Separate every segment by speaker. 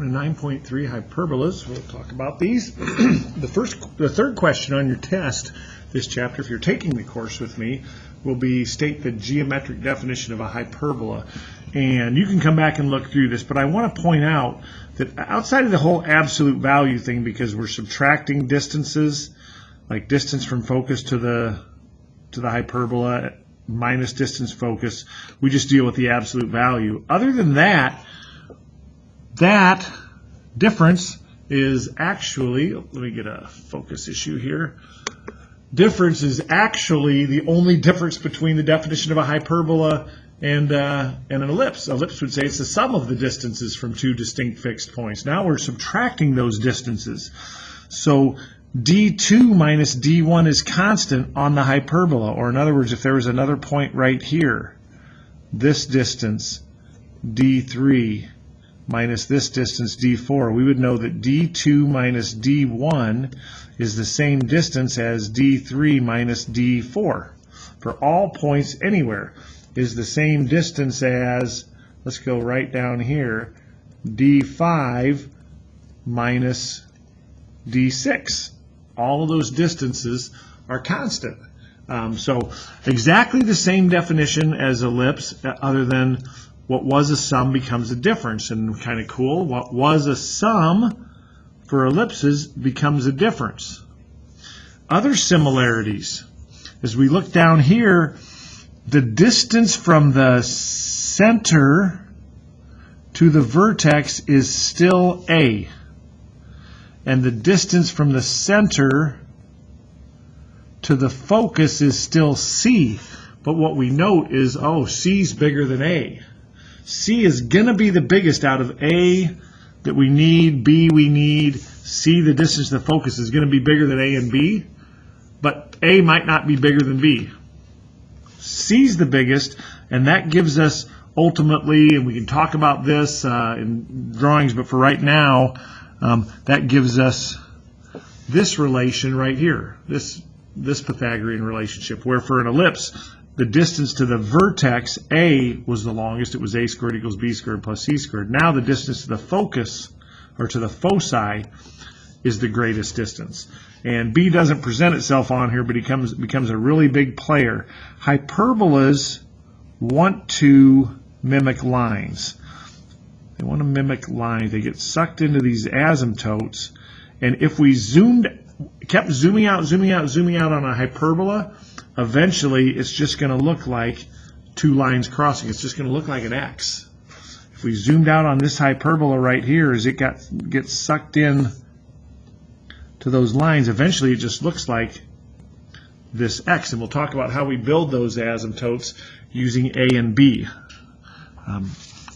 Speaker 1: 9.3 hyperbolas. We'll talk about these. The third question on your test this chapter, if you're taking the course with me, will be state the geometric definition of a hyperbola. And you can come back and look through this, but I want to point out that outside of the whole absolute value thing, because we're subtracting distances, like distance from focus to the hyperbola minus distance focus, we just deal with the absolute value. Other than that, that difference is actually, let me get a focus issue here. Difference is actually the only difference between the definition of a hyperbola and an ellipse. Ellipse would say it's the sum of the distances from two distinct fixed points. Now we're subtracting those distances. So d2 minus d1 is constant on the hyperbola. Or in other words, if there was another point right here, this distance, d3, minus this distance, d4, we would know that d2 minus d1 is the same distance as d3 minus d4. For all points anywhere is the same distance as, let's go right down here, d5 minus d6. All of those distances are constant. So exactly the same definition as ellipse, other than what was a sum becomes a difference. And kind of cool, what was a sum for ellipses becomes a difference. Other similarities, as we look down here, the distance from the center to the vertex is still A. And the distance from the center to the focus is still C. But what we note is, oh, C is bigger than A. C is going to be the biggest out of A that we need, B we need, C, the distance to the focus, is going to be bigger than A and B, but A might not be bigger than B. C is the biggest, and that gives us ultimately, and we can talk about this in drawings, but for right now, that gives us this relation right here, this Pythagorean relationship, where for an ellipse, the distance to the vertex, A, was the longest. It was A squared equals B squared plus C squared. Now the distance to the focus, or to the foci, is the greatest distance. And B doesn't present itself on here, but it becomes a really big player. Hyperbolas want to mimic lines. They want to mimic lines. They get sucked into these asymptotes. And if we kept zooming out on a hyperbola, eventually it's just going to look like two lines crossing. It's just going to look like an X. If we zoomed out on this hyperbola right here, as it gets sucked in to those lines, eventually it just looks like this X. And we'll talk about how we build those asymptotes using A and B.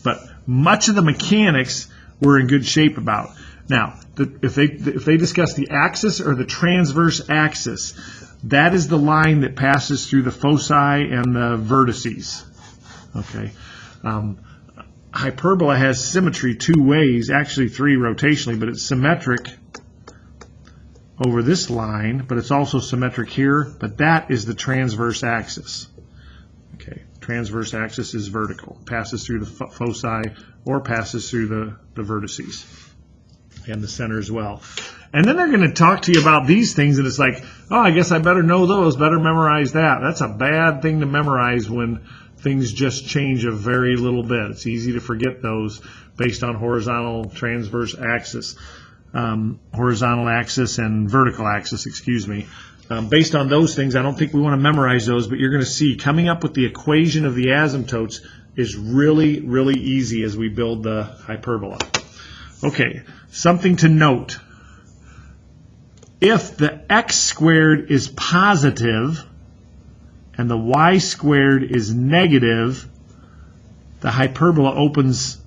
Speaker 1: But much of the mechanics we're in good shape about. Now, if they discuss the axis or the transverse axis, that is the line that passes through the foci and the vertices. Okay. Hyperbola has symmetry two ways, actually three rotationally, but it's symmetric over this line, but it's also symmetric here, but that is the transverse axis. Okay. Transverse axis is vertical, passes through the foci or passes through the vertices and the center as well. And then they're going to talk to you about these things, and it's like, oh, I guess I better know those, better memorize that. That's a bad thing to memorize when things just change a very little bit. It's easy to forget those based on horizontal, transverse axis, horizontal axis and vertical axis, excuse me. Based on those things, I don't think we want to memorize those, but you're going to see coming up with the equation of the asymptotes is really, really easy as we build the hyperbola. Okay, something to note. If the x squared is positive and the y squared is negative, the hyperbola opens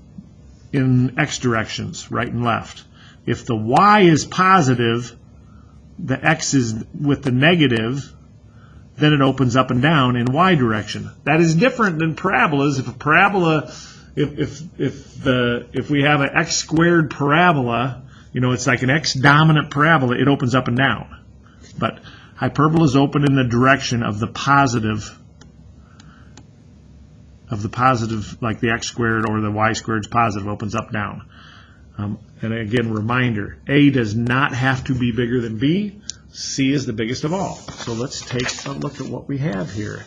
Speaker 1: in x directions, right and left. If the y is positive, the x is with the negative, then it opens up and down in y direction. That is different than parabolas. If a parabola, if we have an x squared parabola, you know, it's like an x dominant parabola, it opens up and down. But hyperbolas open in the direction of the positive, like the x squared or the y squared is positive, opens up, down. And again, reminder, A does not have to be bigger than B. C is the biggest of all. So let's take a look at what we have here.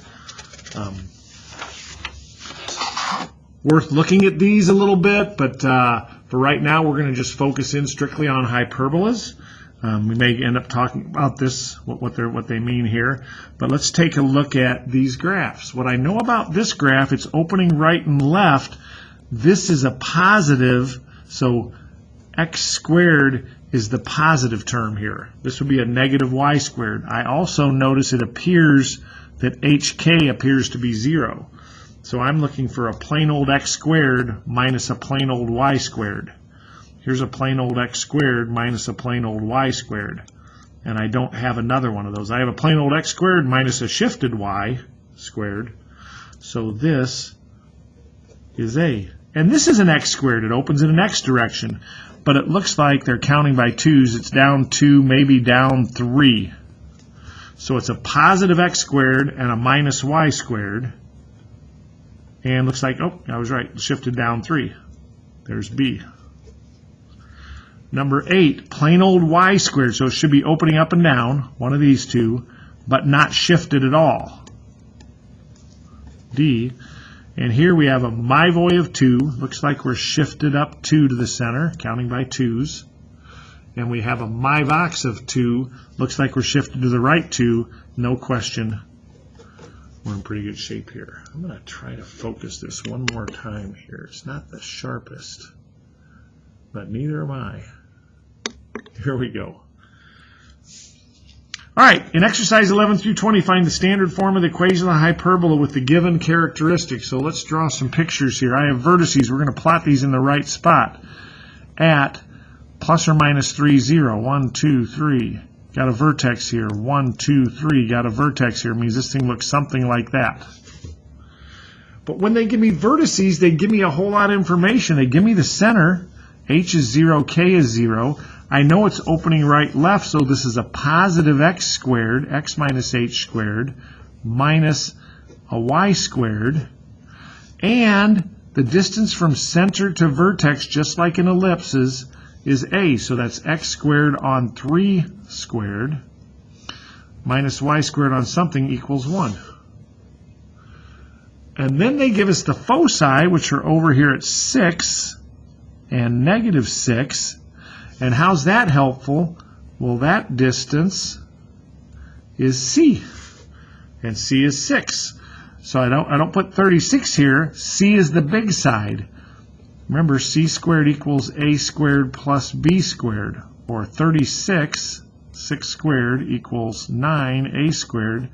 Speaker 1: Worth looking at these a little bit, but for right now we're going to just focus in strictly on hyperbolas. We may end up talking about this, what they mean here, but let's take a look at these graphs. What I know about this graph, it's opening right and left. This is a positive, so x squared is the positive term here. This would be a negative y squared. I also notice it appears that hk appears to be 0. So I'm looking for a plain old x squared minus a plain old y squared. Here's a plain old x squared minus a plain old y squared. And I don't have another one of those. I have a plain old x squared minus a shifted y squared. So this is A. And this is an x squared. It opens in an x direction. But it looks like they're counting by 2's. It's down 2, maybe down 3. So it's a positive x squared and a minus y squared. And looks like, oh, I was right, shifted down 3. There's B. Number 8, plain old y squared. So it should be opening up and down, one of these two, but not shifted at all. D. And here we have a myvoy of 2. Looks like we're shifted up 2 to the center, counting by 2's. And we have a myvox of 2. Looks like we're shifted to the right 2. No question. We're in pretty good shape here. I'm going to try to focus this one more time here. It's not the sharpest, but neither am I. Here we go. All right, in exercise 11 through 20, find the standard form of the equation of the hyperbola with the given characteristics. So let's draw some pictures here. I have vertices. We're going to plot these in the right spot at plus or minus 3, 0. 1, 2, 3. Got a vertex here. 1, 2, 3. Got a vertex here. Means this thing looks something like that. But when they give me vertices, they give me a whole lot of information. They give me the center. H is 0, K is 0. I know it's opening right left, so this is a positive x squared, x minus h squared, minus a y squared. And the distance from center to vertex, just like in ellipses, is a. So that's x squared on 3 squared minus y squared on something equals 1. And then they give us the foci, which are over here at 6 and negative 6. And how's that helpful? Well, that distance is c, and c is 6. So I don't put 36 here. C is the big side. Remember, c squared equals a squared plus b squared, or 36, 6 squared equals 9a squared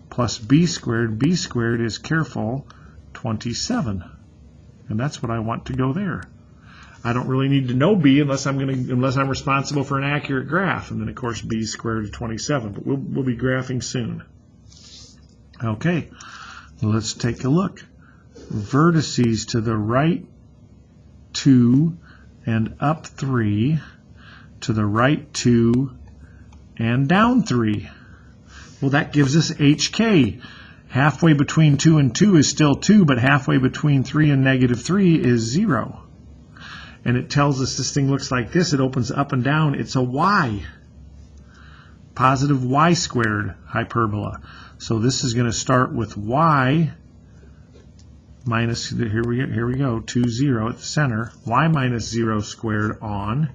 Speaker 1: plus b squared. B squared is, careful, 27. And that's what I want to go there. I don't really need to know b unless I'm responsible for an accurate graph, and then of course b squared is 27. But we'll be graphing soon. Okay, let's take a look. Vertices to the right 2 and up 3, to the right 2 and down 3. Well, that gives us hk. Halfway between 2 and 2 is still 2, but halfway between 3 and negative 3 is 0. And it tells us this thing looks like this. It opens up and down. It's a y. Positive y squared hyperbola. So this is going to start with y minus, here we go, 2, 0 at the center. Y minus 0 squared on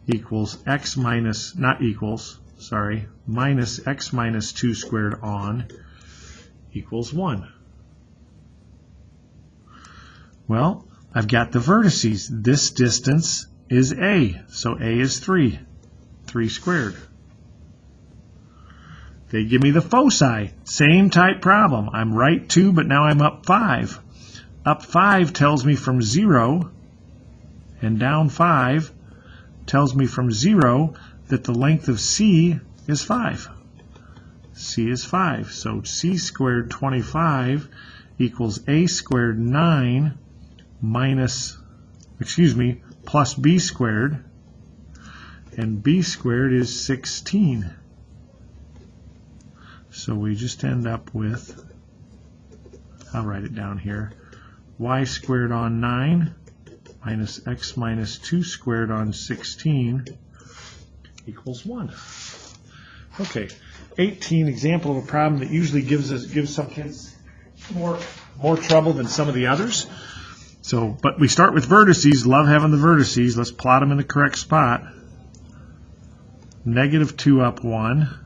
Speaker 1: equals x minus, not equals, sorry, minus x minus 2 squared on equals 1. Well, I've got the vertices. This distance is a, so a is 3, 3 squared. They give me the foci, same type problem. I'm right 2, but now I'm up 5. Up 5 tells me from 0, and down 5 tells me from 0 that the length of C is 5. C is 5, so C squared 25 equals A squared 9 plus B squared, and B squared is 16. So we just end up with, I'll write it down here, y squared on 9 minus x minus 2 squared on 16 equals 1. Okay, 18, example of a problem that usually gives some kids more trouble than some of the others. So, but we start with vertices. Love having the vertices. Let's plot them in the correct spot. Negative 2 up 1.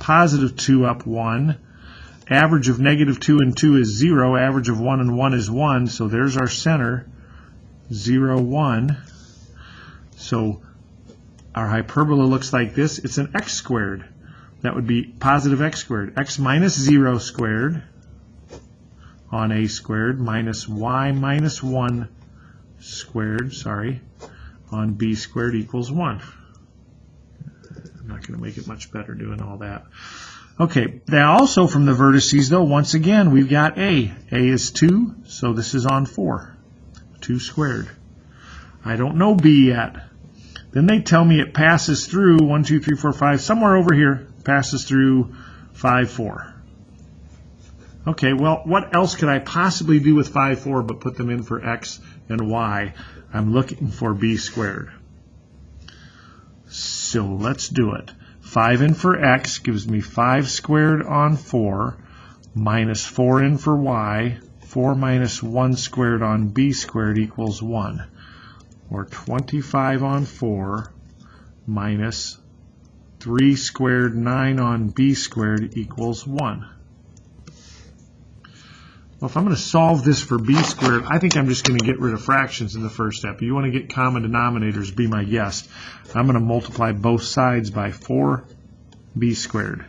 Speaker 1: Positive 2 up 1. Average of negative 2 and 2 is 0. Average of 1 and 1 is 1. So there's our center, 0, 1. So our hyperbola looks like this. It's an x squared. That would be positive x squared. X minus 0 squared on a squared minus y minus 1 squared, on b squared equals 1. I'm not going to make it much better doing all that. Okay, now also from the vertices, though, once again, we've got a. A is 2, so this is on 4. 2 squared. I don't know b yet. Then they tell me it passes through 1, 2, 3, 4, 5, somewhere over here, passes through 5, 4. Okay, well, what else could I possibly do with 5, 4 but put them in for x and y? I'm looking for b squared. So let's do it. 5 in for x gives me 5 squared on 4 minus 4 in for y. 4 minus 1 squared on b squared equals 1. Or 25 on 4 minus 3 squared 9 on b squared equals 1. Well, if I'm going to solve this for b squared, I think I'm just going to get rid of fractions in the first step. You want to get common denominators, be my guest. I'm going to multiply both sides by 4b squared.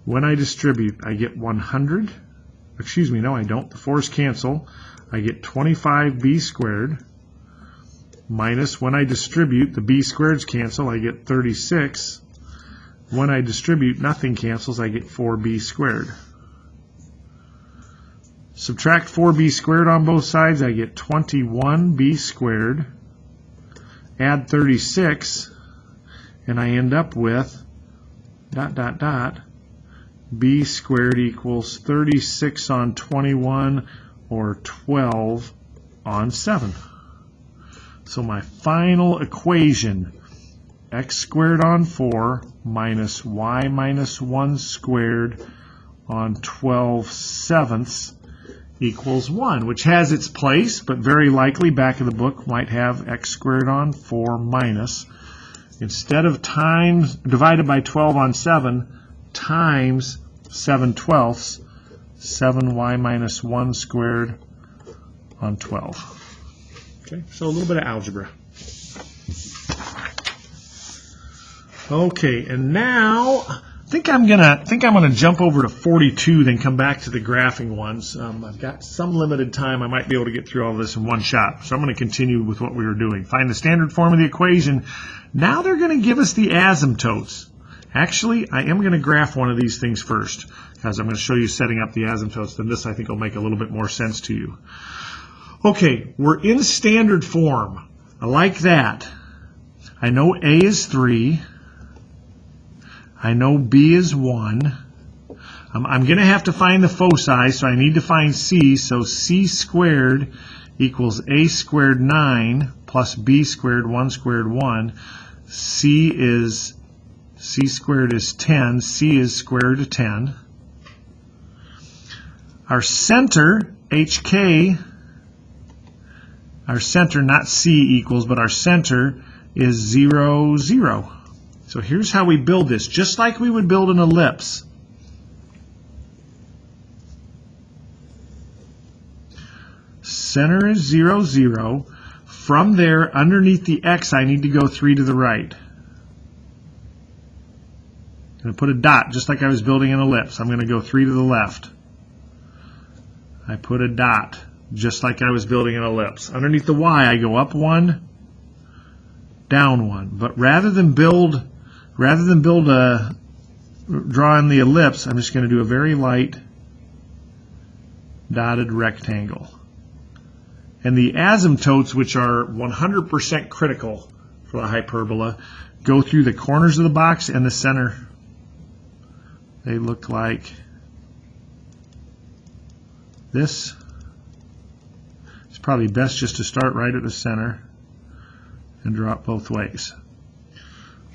Speaker 1: When I distribute, I get 100. Excuse me, no I don't. The 4's cancel. I get 25b squared minus, when I distribute, the b squareds cancel. I get 36. When I distribute, nothing cancels. I get 4b squared. Subtract 4b squared on both sides, I get 21b squared. Add 36, and I end up with ... b squared equals 36 on 21, or 12 on 7. So my final equation, x squared on 4 minus y minus 1 squared on 12 sevenths equals 1, which has its place, but very likely back of the book might have x squared on 4 minus, instead of times divided by 12 on 7, times 7 twelfths, 7y minus 1 squared on 12. Okay, so a little bit of algebra. Okay, and now I think I'm gonna jump over to 42, then come back to the graphing ones. I've got some limited time. I might be able to get through all this in one shot. So I'm going to continue with what we were doing. Find the standard form of the equation. Now they're going to give us the asymptotes. Actually, I am going to graph one of these things first, because I'm going to show you setting up the asymptotes. Then this, I think, will make a little bit more sense to you. Okay, we're in standard form. I like that. I know A is 3. I know b is 1. I'm going to have to find the foci, so I need to find c. So c squared equals a squared 9 plus b squared 1 squared 1. C squared is 10. C is square root of 10. Our center, hk, our center, not c equals, but our center is 0, 0. So here's how we build this, just like we would build an ellipse. Center is 0, 0. From there, underneath the x, I need to go 3 to the right. I'm going to put a dot, just like I was building an ellipse. I'm going to go 3 to the left. I put a dot, just like I was building an ellipse. Underneath the y, I go up 1, down 1. But rather than drawing the ellipse, I'm just going to do a very light dotted rectangle. And the asymptotes, which are 100% critical for the hyperbola, go through the corners of the box and the center. They look like this. probably best just to start right at the center and draw it both ways.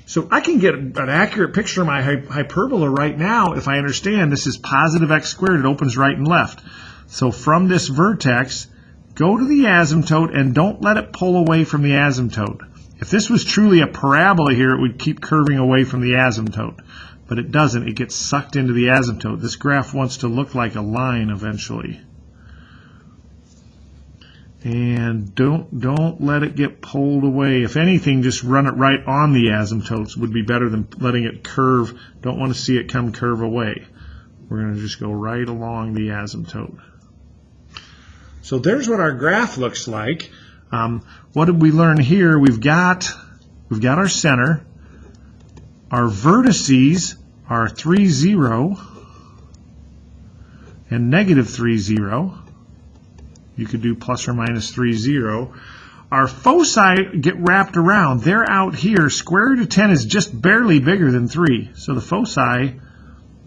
Speaker 1: So I can get an accurate picture of my hyperbola right now if I understand this is positive x squared. It opens right and left. So from this vertex, go to the asymptote and don't let it pull away from the asymptote. If this was truly a parabola here, it would keep curving away from the asymptote. But it doesn't. It gets sucked into the asymptote. This graph wants to look like a line eventually. And don't let it get pulled away. If anything, just run it right on the asymptotes would be better than letting it curve. Don't want to see it curve away. We're going to just go right along the asymptote. So there's what our graph looks like. What did we learn here? We've got our center. Our vertices are 3, 0 and negative 3, 0. You could do plus or minus 3, 0. Our foci get wrapped around. They're out here. Square root of 10 is just barely bigger than 3. So the foci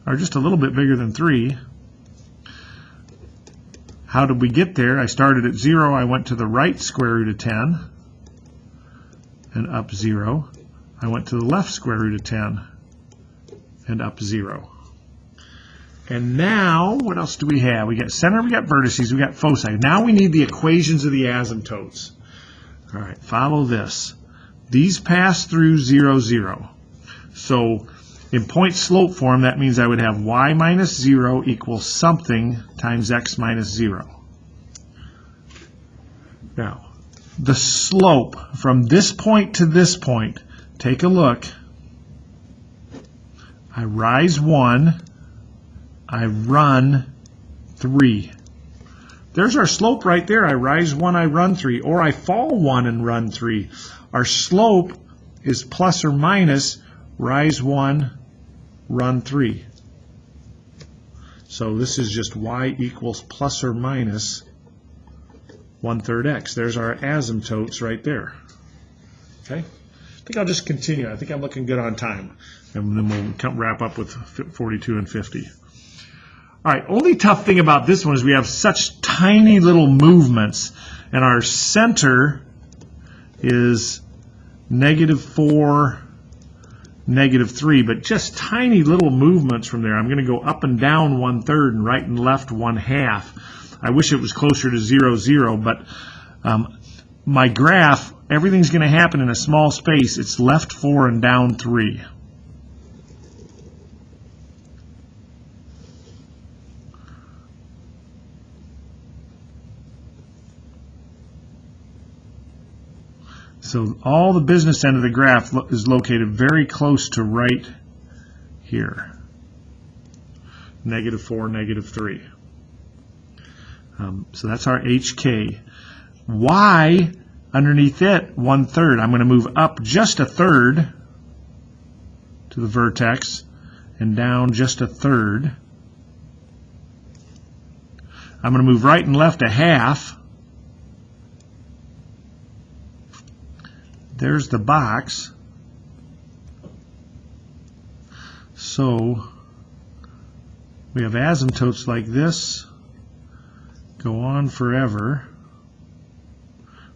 Speaker 1: are just a little bit bigger than 3. How did we get there? I started at 0. I went to the right square root of 10 and up 0. I went to the left square root of 10 and up 0. And now, what else do we have? We got center, we got vertices, we got foci. Now we need the equations of the asymptotes. All right, follow this. These pass through 0, 0. So in point slope form, that means I would have y minus 0 equals something times x minus 0. Now, the slope from this point to this point, take a look. I rise 1. I run 3. There's our slope right there. I rise 1, I run 3. Or I fall 1 and run 3. Our slope is plus or minus rise 1, run 3. So this is just y equals plus or minus 1/3 x. There's our asymptotes right there. Okay? I think I'll just continue. I think I'm looking good on time. And then we'll wrap up with 42 and 50. All right, only tough thing about this one is we have such tiny little movements, and our center is -4, -3, but just tiny little movements from there. I'm going to go up and down 1/3 and right and left 1/2. I wish it was closer to 0, 0, but my graph, everything's going to happen in a small space. It's left 4 and down 3. So all the business end of the graph is located very close to right here. -4, -3. So that's our HK. Y, underneath it, 1/3. I'm going to move up just 1/3 to the vertex and down just 1/3. I'm going to move right and left 1/2. There's the box. So we have asymptotes like this. Go on forever.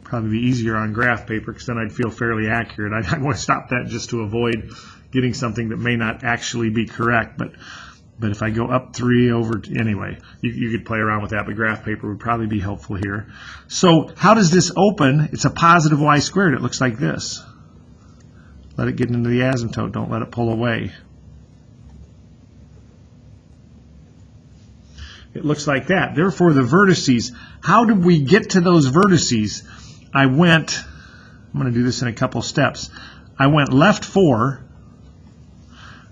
Speaker 1: Probably be easier on graph paper because then I'd feel fairly accurate. I want to stop that just to avoid getting something that may not actually be correct. But if I go up 3 over, anyway, you could play around with that, but graph paper would probably be helpful here. So how does this open? It's a positive y squared. It looks like this. Let it get into the asymptote. Don't let it pull away. It looks like that. Therefore, the vertices, how did we get to those vertices? I'm going to do this in a couple steps. I went left 4.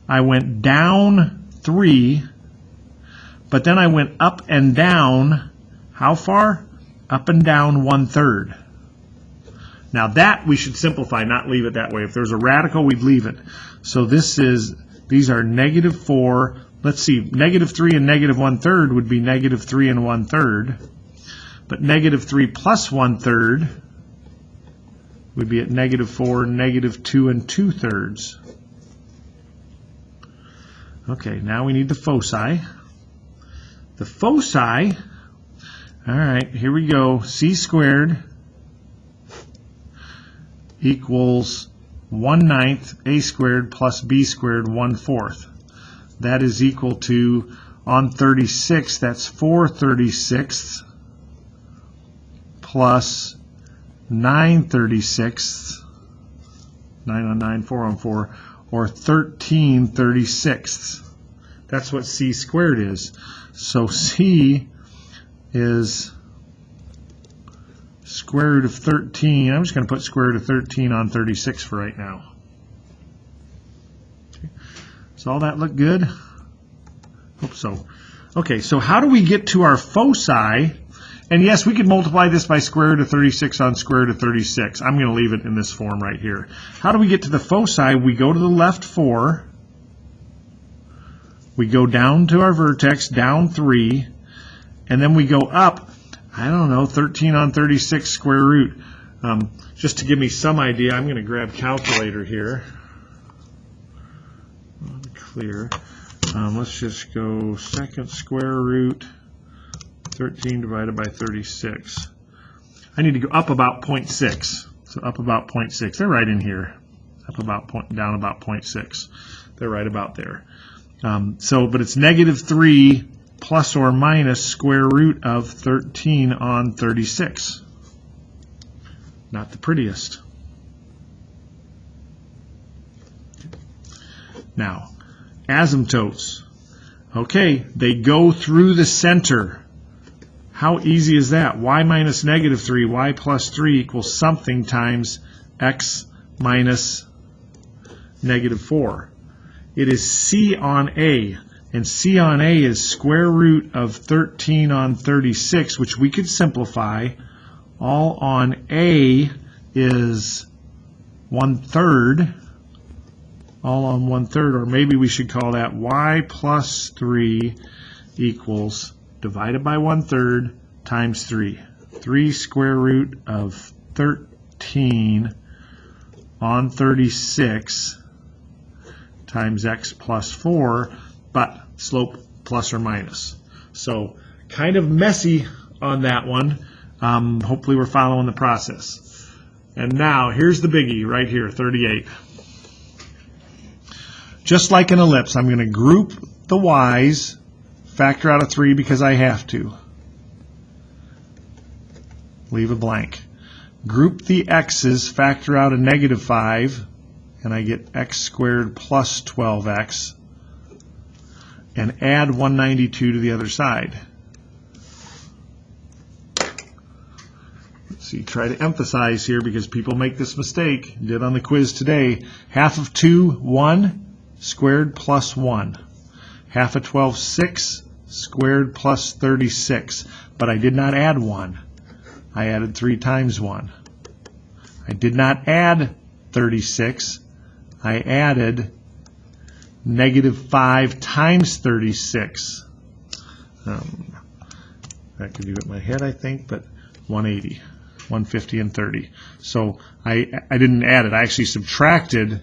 Speaker 1: I went down 3, but then I went up and down, how far? Up and down 1/3. Now that we should simplify, not leave it that way. If there's a radical, we'd leave it. So these are -4. Let's see, -3 and -1/3 would be -3 and 1/3. But -3 plus 1/3 would be at -4, -2 and 2/3. Okay, now we need the foci. The foci, All right, here we go. C squared equals 1/9 a squared plus b squared 1/4. That is equal to, on 36, that's 4/36 plus 9/36, 9 on 9, 4 on 4, or 13/36. That's what c squared is. So c is square root of 13. I'm just going to put square root of 13 on 36 for right now. Okay. Does all that look good? Hope so. Okay, so how do we get to our foci? And yes, we could multiply this by square root of 36 on square root of 36. I'm going to leave it in this form right here. How do we get to the foci? We go to the left 4. We go down to our vertex, down 3. And then we go up, I don't know, 13 on 36 square root. Just to give me some idea, I'm going to grab calculator here. Clear. Let's just go second square root 13 divided by 36. I need to go up about 0.6. So up about 0.6. They're right in here. Up about down about 0.6. They're right about there. But it's -3 plus or minus square root of 13 on 36. Not the prettiest. Now, asymptotes. Okay, they go through the center. How easy is that? Y minus -3, y plus 3 equals something times x minus -4. It is C on A. And C on A is square root of 13 on 36, which we could simplify. All on A is 1/3. All on 1/3, or maybe we should call that y plus 3 equals divided by 1/3 times 3. 3 square root of 13 on 36 times x plus 4, but slope plus or minus. So kind of messy on that one. Hopefully we're following the process. And now here's the biggie right here, 38. Just like an ellipse, I'm going to group the y's, factor out a 3 because I have to. Leave a blank. Group the x's, factor out a -5, and I get x squared plus 12x. And add 192 to the other side. Let's see, try to emphasize here because people make this mistake. Did on the quiz today. Half of 2, 1, squared plus 1. Half of 12, 6, squared plus 36. But I did not add 1. I added 3 times 1. I did not add 36. I added -5 times 36. I could do it in my head, I think, but 180, 150, and 30. So I didn't add it. I actually subtracted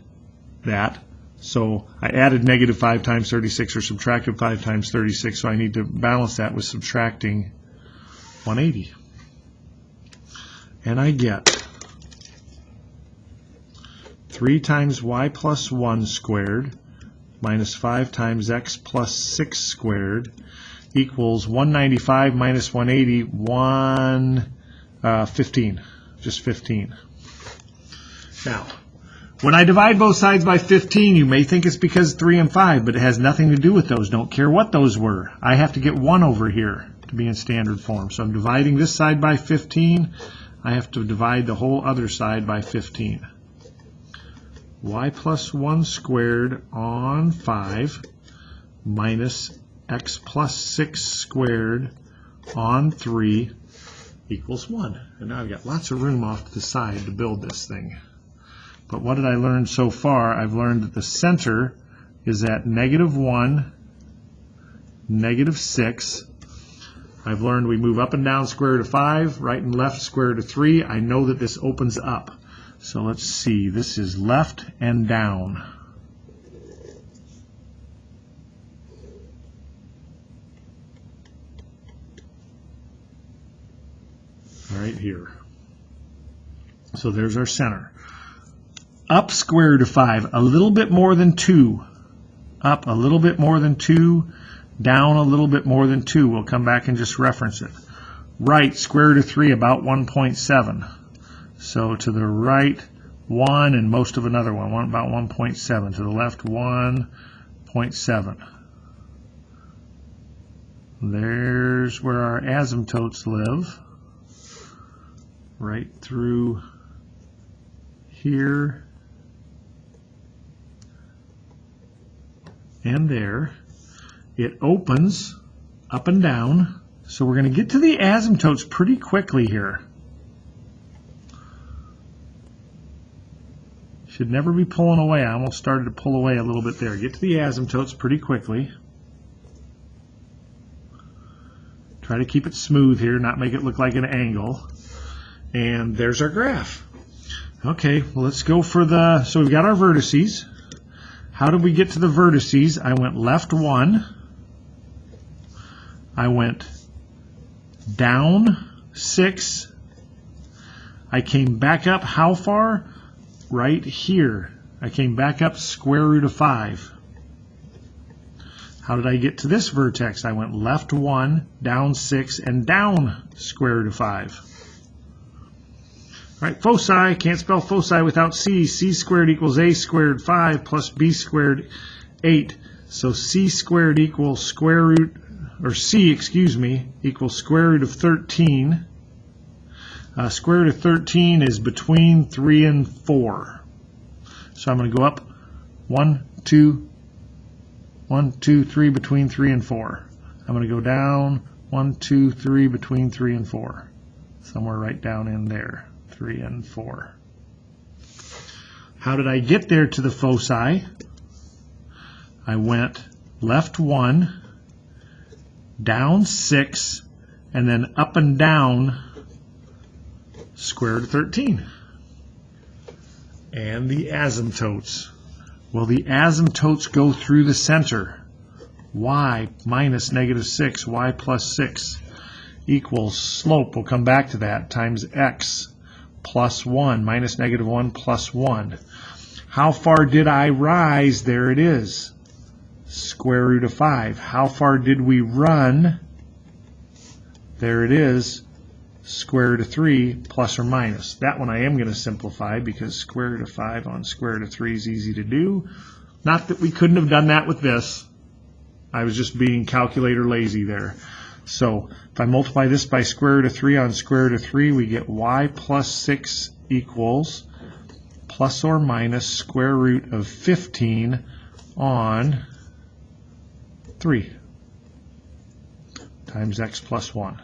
Speaker 1: that. So I added -5 times 36 or subtracted 5 times 36. So I need to balance that with subtracting 180. And I get 3 times y plus 1 squared minus 5 times x plus 6 squared equals 195 minus 180, 15, just 15. Now, when I divide both sides by 15, you may think it's because 3 and 5, but it has nothing to do with those. Don't care what those were. I have to get 1 over here to be in standard form. So I'm dividing this side by 15. I have to divide the whole other side by 15. Y plus 1 squared on 5 minus x plus 6 squared on 3 equals 1. And now I've got lots of room off to the side to build this thing. But what did I learn so far? I've learned that the center is at -1, -6. I've learned we move up and down square root of 5, right and left square root of 3. I know that this opens up. So let's see, this is left and down. right here. So there's our center. Up square root of 5, a little bit more than 2. Up a little bit more than 2. Down a little bit more than 2. We'll come back and just reference it. Right, square root of 3, about 1.7. So to the right, 1 and most of another one, about 1.7. To the left, 1.7. There's where our asymptotes live. Right through here and there. It opens up and down. So we're going to get to the asymptotes pretty quickly here. Should never be pulling away. I almost started to pull away a little bit there. Get to the asymptotes pretty quickly. Try to keep it smooth here, not make it look like an angle. And there's our graph. Okay, well, let's go for the, so we've got our vertices. How did we get to the vertices? I went left 1. I went down 6. I came back up how far? Right here. I came back up square root of 5. How did I get to this vertex? I went left 1, down 6, and down square root of 5. All right, foci, can't spell foci without c. C squared equals a squared 5 plus b squared 8. So c squared equals square root, or c, excuse me, equals square root of 13. Square root of 13 is between 3 and 4. So I'm going to go up 1, 2, 1, 2, 3, between 3 and 4. I'm going to go down 1, 2, 3, between 3 and 4. Somewhere right down in there, 3 and 4. How did I get there to the foci? I went left 1, down 6, and then up and down square root of 13. And the asymptotes. Well, the asymptotes go through the center. Y minus negative 6, y plus 6 equals slope, we'll come back to that, times x plus 1, minus negative 1 plus 1. How far did I rise? There it is, square root of 5. How far did we run? There it is, square root of 3 plus or minus. That one I am going to simplify because square root of 5 on square root of 3 is easy to do. Not that we couldn't have done that with this. I was just being calculator lazy there. So if I multiply this by square root of 3 on square root of 3, we get y plus 6 equals plus or minus square root of 15 on 3 times x plus 1.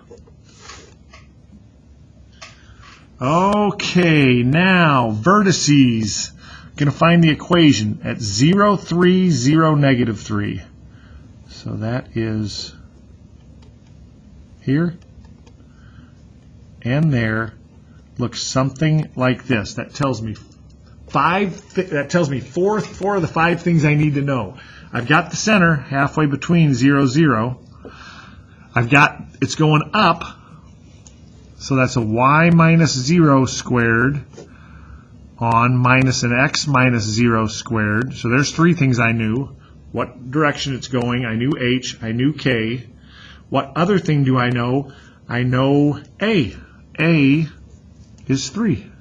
Speaker 1: Okay, now vertices. Going to find the equation at 0, 3, 0, negative 3. So that is here and there. Looks something like this. That tells me four of the 5 things I need to know. I've got the center halfway between 0, 0. I've got it's going up. So that's a y minus 0 squared on minus an x minus 0 squared. So there's 3 things I knew. What direction it's going. I knew h. I knew k. What other thing do I know? I know a. A is 3.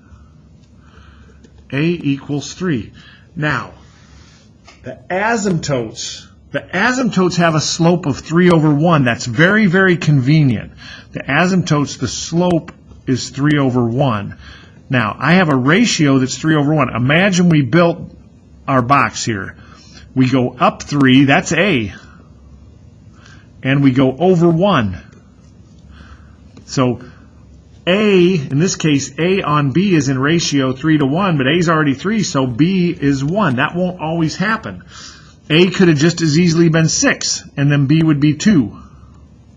Speaker 1: A equals 3. Now, the asymptotes have a slope of 3 over 1. That's very, very convenient. The asymptotes, the slope is 3 over 1. Now, I have a ratio that's 3 over 1. Imagine we built our box here. We go up 3, that's A. And we go over 1. So A, in this case, A on B is in ratio 3 to 1, but A is already 3, so B is 1. That won't always happen. A could have just as easily been 6, and then B would be 2.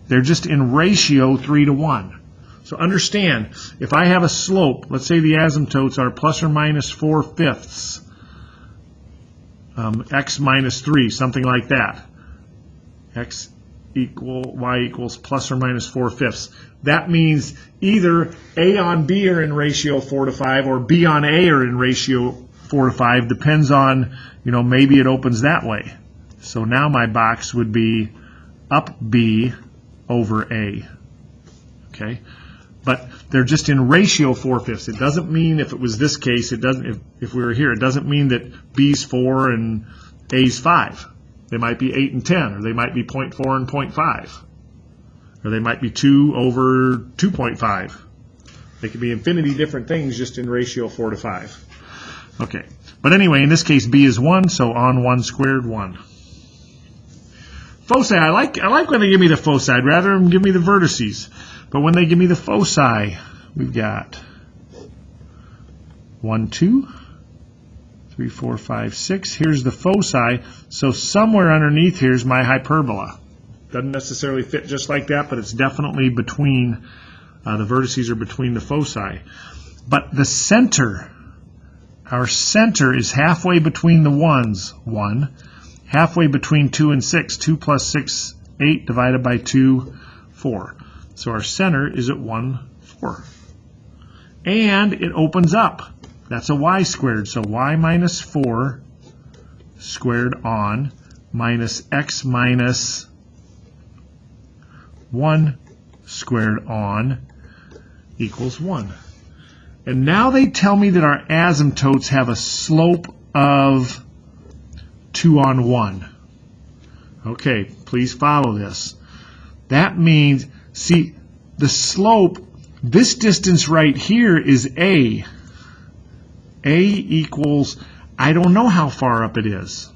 Speaker 1: They're just in ratio 3 to 1. So understand, if I have a slope, let's say the asymptotes are plus or minus 4/5, x minus 3, something like that. X y equals plus or minus 4/5. That means either A on B are in ratio 4 to 5 or B on A are in ratio 4 to 5. Depends on, maybe it opens that way. So now my box would be up B over A. Okay? But they're just in ratio 4/5. It doesn't mean if it was this case, it doesn't. If we were here, it doesn't mean that B's 4 and A's 5. They might be 8 and 10, or they might be 0.4 and 0.5, or they might be 2 over 2.5. They could be infinity different things just in ratio 4 to 5. Okay, but anyway, in this case, B is 1, so on 1 squared, 1. Foci, I like when they give me the foci. I'd rather them give me the vertices. But when they give me the foci, we've got 1, 2, 3, 4, 5, 6. Here's the foci. So somewhere underneath here is my hyperbola. Doesn't necessarily fit just like that, but it's definitely between, the vertices are between the foci. But the center, our center is halfway between the ones, 1, halfway between 2 and 6. 2 plus 6, 8 divided by 2, 4. So our center is at 1, 4. And it opens up. That's a y squared. So y minus 4 squared on minus x minus 1 squared on equals 1. And now they tell me that our asymptotes have a slope of 2 on 1. Okay, please follow this. That means, see, the slope, this distance right here is A. A equals, I don't know how far up it is,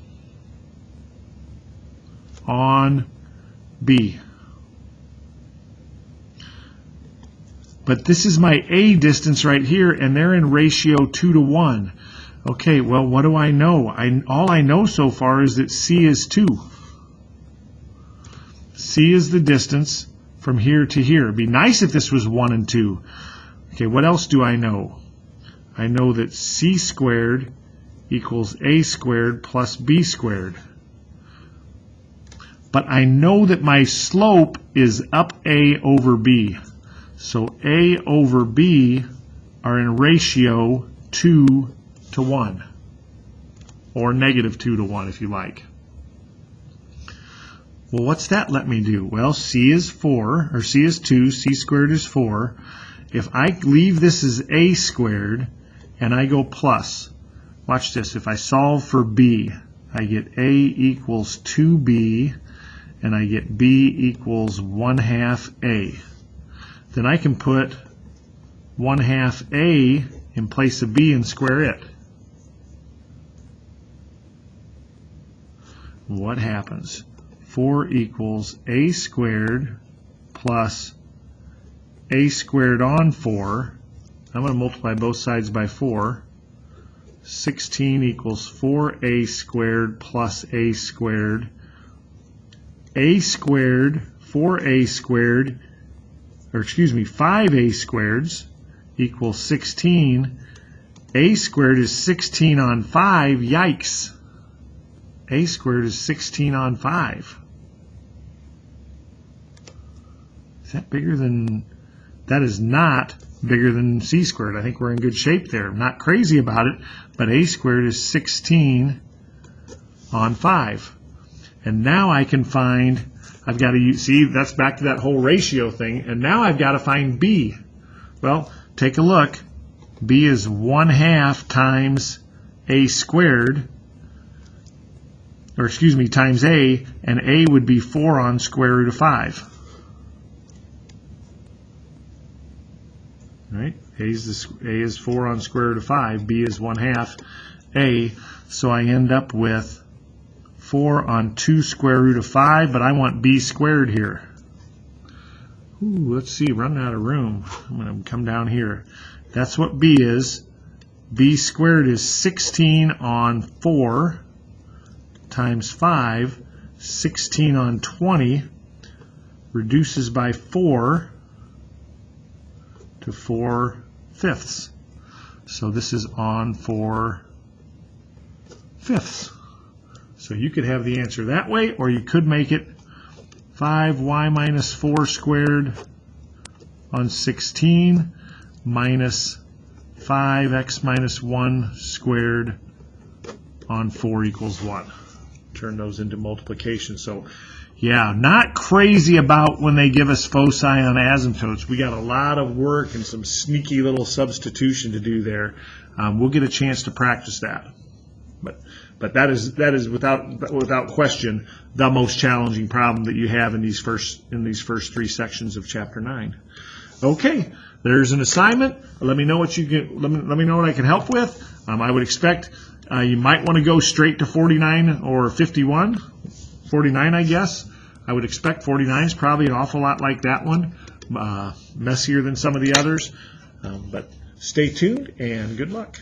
Speaker 1: on B. But this is my A distance right here, and they're in ratio 2 to 1. Okay, well, what do I know? All I know so far is that C is 2. C is the distance from here to here. It'd be nice if this was 1 and 2. Okay, what else do I know? I know that C squared equals A squared plus B squared. But I know that my slope is up A over B. So A over B are in ratio 2 to 1, or negative 2 to 1 if you like. Well, what's that let me do? Well, C is 4, or C is 2, C squared is 4. If I leave this as A squared and I go plus, watch this, if I solve for B, I get A equals 2B and I get B equals 1/2 A. Then I can put 1/2 A in place of B and square it. What happens? 4 equals A squared plus A squared on 4. I'm going to multiply both sides by 4. 16 equals 4A squared plus A squared. A squared, 4A squared, or excuse me, 5A squareds equals 16. A squared is 16 on 5. Yikes. A squared is 16 on 5. Is that bigger than... That is not bigger than C squared. I think we're in good shape there. I'm not crazy about it, but A squared is 16 on 5. And now I can find, I've got to use, see, that's back to that whole ratio thing, and now I've got to find B. Well, take a look. B is 1/2 times A squared, or excuse me, times A, and A would be 4 on square root of 5. Right? A is 4 on square root of 5. B is 1/2 A. So I end up with 4 on 2 square root of 5, but I want B squared here. Ooh, let's see, running out of room. I'm going to come down here. That's what B is. B squared is 16 on 4 times 5. 16 on 20 reduces by 4 to 4/5. So this is on 4/5. So you could have the answer that way, or you could make it 5y minus 4 squared on 16 minus 5x minus 1 squared on 4 equals 1. Turn those into multiplication. So, yeah, not crazy about when they give us foci on asymptotes. We got a lot of work and some sneaky little substitution to do there. We'll get a chance to practice that. But that is without question the most challenging problem that you have in these first 3 sections of chapter 9. Okay, there's an assignment. Let me know what you get. Let me know what I can help with. I would expect you might want to go straight to 49 or 51. 49, I guess. I would expect 49 is probably an awful lot like that one, messier than some of the others. But stay tuned and good luck.